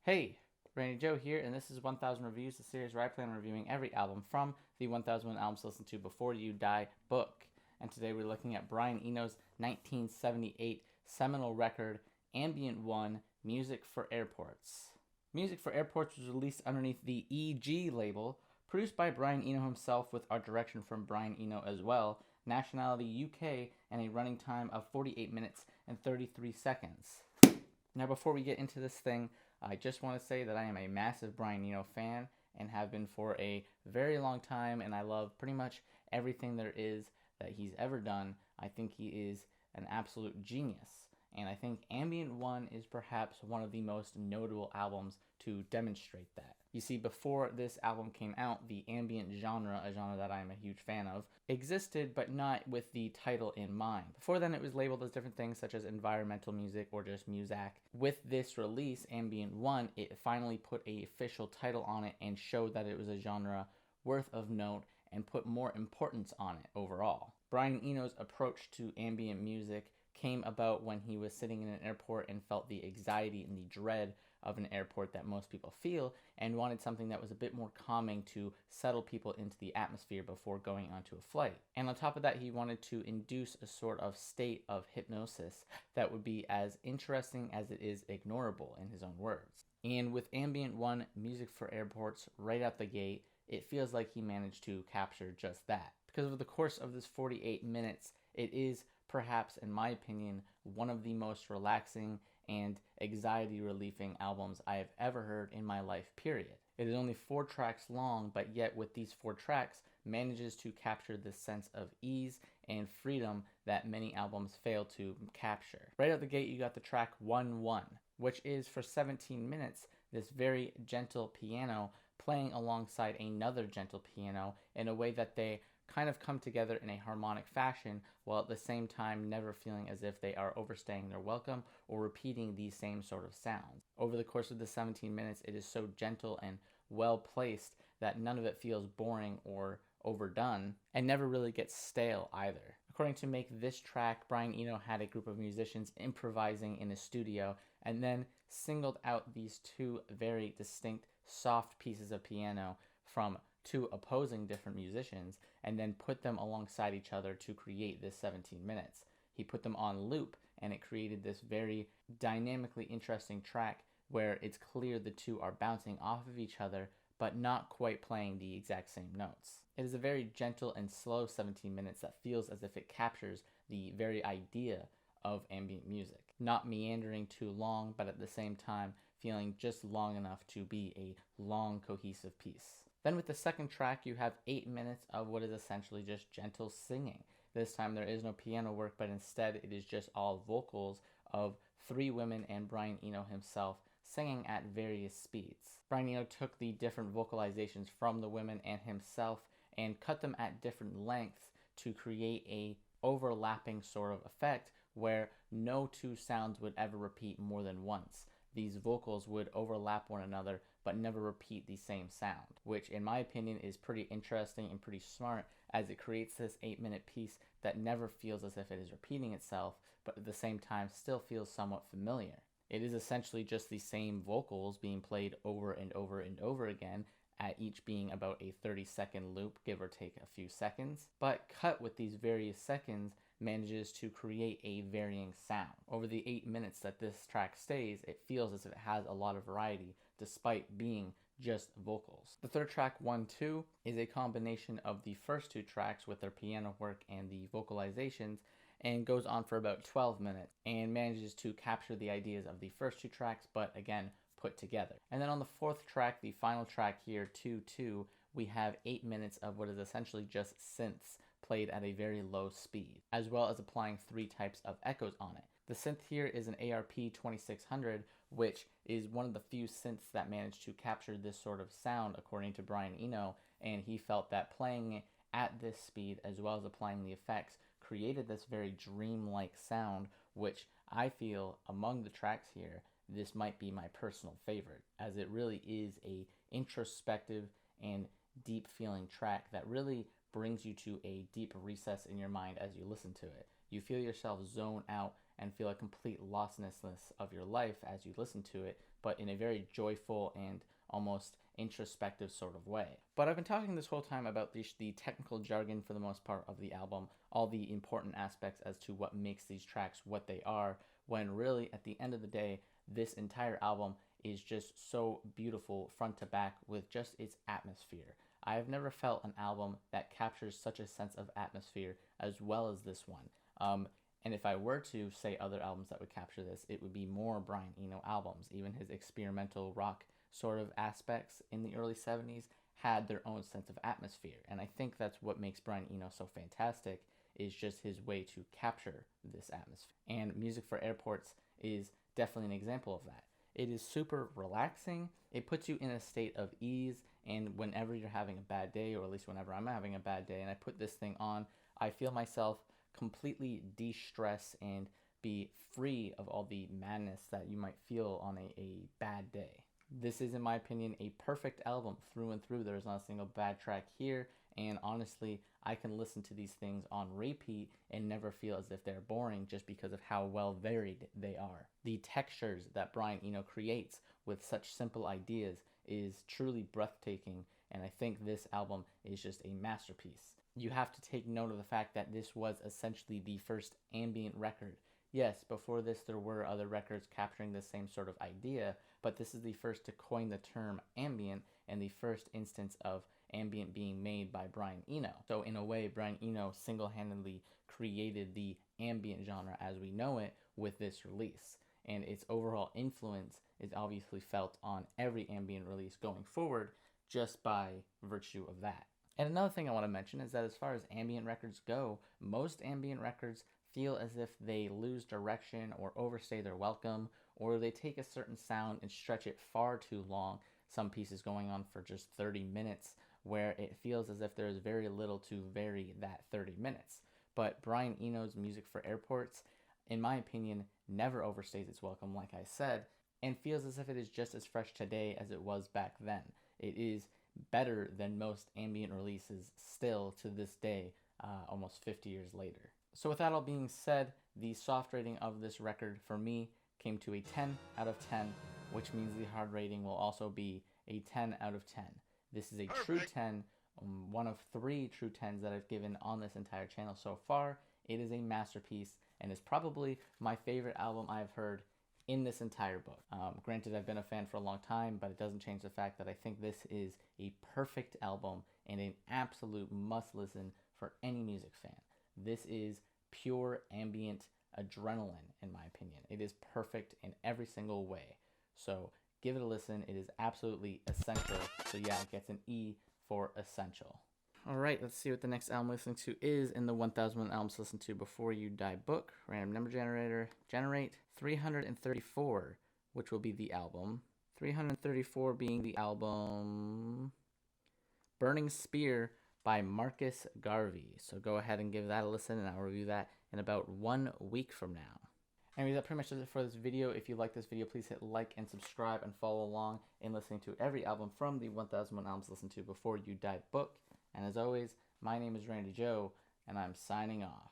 Hey, Randy Joe here, and this is 1000 Reviews, the series where I plan on reviewing every album from the 1001 Albums to Listen to Before You Die book. And today we're looking at Brian Eno's 1978 seminal record, Ambient 1, Music for Airports. Music for Airports was released underneath the EG label, produced by Brian Eno himself with art direction from Brian Eno as well, nationality UK, and a running time of 48 minutes and 33 seconds. Now before we get into this thing, I just want to say that I am a massive Brian Eno fan and have been for a very long time, and I love pretty much everything there is that he's ever done. I think he is an absolute genius, and I think Ambient 1 is perhaps one of the most notable albums to demonstrate that. You see, before this album came out, the ambient genre, a genre that I'm a huge fan of, existed but not with the title in mind. Before then, it was labeled as different things such as environmental music or just muzak. With this release, Ambient 1, it finally put an official title on it and showed that it was a genre worth of note and put more importance on it overall. Brian Eno's approach to ambient music came about when he was sitting in an airport and felt the anxiety and the dread of an airport that most people feel, and wanted something that was a bit more calming to settle people into the atmosphere before going onto a flight. And on top of that, he wanted to induce a sort of state of hypnosis that would be as interesting as it is ignorable, in his own words. And with Ambient 1, Music for Airports, right out the gate, it feels like he managed to capture just that. Because over the course of this 48 minutes, it is perhaps, in my opinion, one of the most relaxing and anxiety relieving albums I have ever heard in my life, period. It is only 4 tracks long, but yet with these 4 tracks manages to capture this sense of ease and freedom that many albums fail to capture. Right out the gate, you got the track 1-1, which is for 17 minutes this very gentle piano playing alongside another gentle piano in a way that they kind of come together in a harmonic fashion, while at the same time never feeling as if they are overstaying their welcome or repeating these same sort of sounds. Over the course of the 17 minutes, it is so gentle and well placed that none of it feels boring or overdone, and never really gets stale either. According to make this track, Brian Eno had a group of musicians improvising in a studio and then singled out these 2 very distinct soft pieces of piano from 2 opposing different musicians and then put them alongside each other to create this 17 minutes. He put them on loop, and it created this very dynamically interesting track where it's clear the 2 are bouncing off of each other but not quite playing the exact same notes. It is a very gentle and slow 17 minutes that feels as if it captures the very idea of ambient music. Not meandering too long, but at the same time feeling just long enough to be a long, cohesive piece. Then with the second track, you have 8 minutes of what is essentially just gentle singing. This time there is no piano work, but instead it is just all vocals of 3 women and Brian Eno himself singing at various speeds. Brian Eno took the different vocalizations from the women and himself and cut them at different lengths to create a overlapping sort of effect where no 2 sounds would ever repeat more than once. These vocals would overlap one another but never repeat the same sound, which in my opinion is pretty interesting and pretty smart, as it creates this 8-minute piece that never feels as if it is repeating itself, but at the same time still feels somewhat familiar. It is essentially just the same vocals being played over and over and over again, at each being about a 30-second loop, give or take a few seconds, but cut with these various seconds manages to create a varying sound. Over the 8 minutes that this track stays, it feels as if it has a lot of variety despite being just vocals. The third track, 1-2, is a combination of the first 2 tracks with their piano work and the vocalizations, and goes on for about 12 minutes and manages to capture the ideas of the first 2 tracks, but again put together. And then on the 4th track, the final track here, 2-2, we have 8 minutes of what is essentially just synths played at a very low speed, as well as applying 3 types of echoes on it. The synth here is an ARP 2600, which is one of the few synths that managed to capture this sort of sound according to Brian Eno, and he felt that playing it at this speed as well as applying the effects created this very dreamlike sound, which I feel among the tracks here, this might be my personal favorite, as it really is a introspective and deep feeling track that really brings you to a deep recess in your mind as you listen to it. You feel yourself zone out and feel a complete lostness of your life as you listen to it, but in a very joyful and almost introspective sort of way. But I've been talking this whole time about the technical jargon for the most part of the album, all the important aspects as to what makes these tracks what they are, when really at the end of the day, this entire album is just so beautiful front to back with just its atmosphere. I have never felt an album that captures such a sense of atmosphere as well as this one. And if I were to say other albums that would capture this, it would be more Brian Eno albums. Even his experimental rock sort of aspects in the early 70s had their own sense of atmosphere. And I think that's what makes Brian Eno so fantastic, is just his way to capture this atmosphere. And Music for Airports is definitely an example of that. It is super relaxing. It puts you in a state of ease, and whenever you're having a bad day, or at least whenever I'm having a bad day and I put this thing on, I feel myself completely de-stress and be free of all the madness that you might feel on a bad day. This is, in my opinion, a perfect album through and through. There's not a single bad track here, and honestly, I can listen to these things on repeat and never feel as if they're boring just because of how well varied they are. The textures that Brian Eno creates with such simple ideas is truly breathtaking, and I think this album is just a masterpiece. You have to take note of the fact that this was essentially the first ambient record. Yes, before this there were other records capturing the same sort of idea, but this is the first to coin the term ambient and the first instance of ambient being made by Brian Eno. So in a way, Brian Eno single-handedly created the ambient genre as we know it with this release, and its overall influence is obviously felt on every ambient release going forward just by virtue of that. And another thing I want to mention is that as far as ambient records go, most ambient records feel as if they lose direction or overstay their welcome, or they take a certain sound and stretch it far too long, some pieces going on for just 30 minutes, where it feels as if there is very little to vary that 30 minutes. But Brian Eno's Music for Airports, in my opinion, never overstays its welcome, like I said, and feels as if it is just as fresh today as it was back then. It is better than most ambient releases still to this day, almost 50 years later. So with that all being said, the soft rating of this record for me came to a 10 out of 10, which means the hard rating will also be a 10 out of 10. This is a true 10, one of 3 true 10s that I've given on this entire channel so far. It is a masterpiece and is probably my favorite album I've heard in this entire book. Granted, I've been a fan for a long time, but it doesn't change the fact that I think this is a perfect album and an absolute must-listen for any music fan. This is pure ambient adrenaline, in my opinion. It is perfect in every single way. So give it a listen. It is absolutely essential. So yeah, it gets an E for essential. All right, let's see what the next album I'm listening to is in the 1001 Albums to Listen to Before You Die book. Random number generator. Generate 334, which will be the album. 334 being the album Burning Spear by Marcus Garvey. So go ahead and give that a listen, and I'll review that in about 1 week from now. Anyways, that pretty much does it for this video. If you like this video, please hit like and subscribe and follow along in listening to every album from the 1001 Albums to Listen to Before You Die book. And as always, my name is Randy Joe, and I'm signing off.